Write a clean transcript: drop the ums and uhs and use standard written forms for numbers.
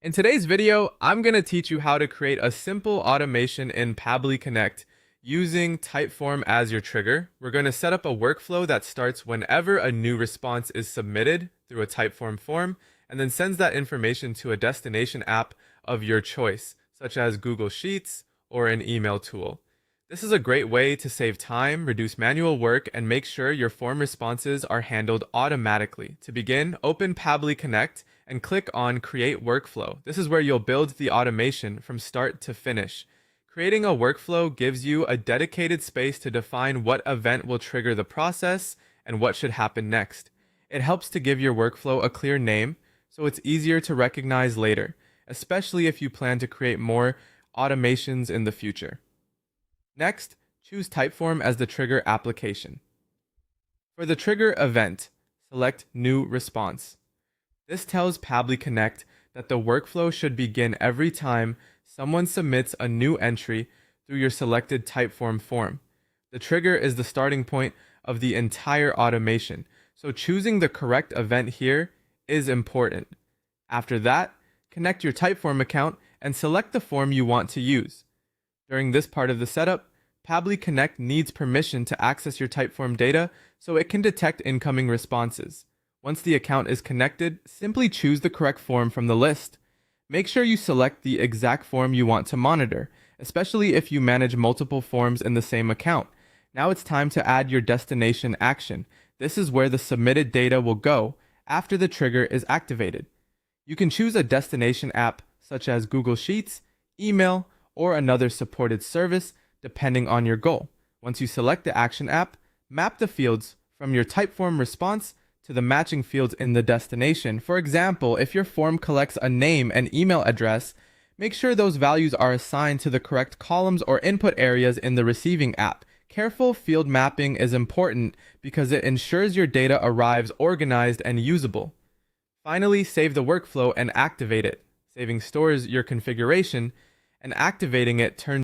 In today's video, I'm going to teach you how to create a simple automation in Pabbly Connect using Typeform as your trigger. We're going to set up a workflow that starts whenever a new response is submitted through a Typeform form and then sends that information to a destination app of your choice, such as Google Sheets or an email tool. This is a great way to save time, reduce manual work, and make sure your form responses are handled automatically. To begin, open Pabbly Connect and click on Create Workflow. This is where you'll build the automation from start to finish. Creating a workflow gives you a dedicated space to define what event will trigger the process and what should happen next. It helps to give your workflow a clear name so it's easier to recognize later, especially if you plan to create more automations in the future. Next, choose Typeform as the trigger application. For the trigger event, select New Response. This tells Pabbly Connect that the workflow should begin every time someone submits a new entry through your selected Typeform form. The trigger is the starting point of the entire automation, so choosing the correct event here is important. After that, connect your Typeform account and select the form you want to use. During this part of the setup, Pabbly Connect needs permission to access your Typeform data so it can detect incoming responses. Once the account is connected, simply choose the correct form from the list. Make sure you select the exact form you want to monitor, especially if you manage multiple forms in the same account. Now it's time to add your destination action. This is where the submitted data will go after the trigger is activated. You can choose a destination app such as Google Sheets, email, or another supported service depending on your goal. Once you select the action app, map the fields from your Typeform response to the matching fields in the destination. For example, if your form collects a name and email address, make sure those values are assigned to the correct columns or input areas in the receiving app. Careful field mapping is important because it ensures your data arrives organized and usable. Finally, save the workflow and activate it. Saving stores your configuration, and activating it turns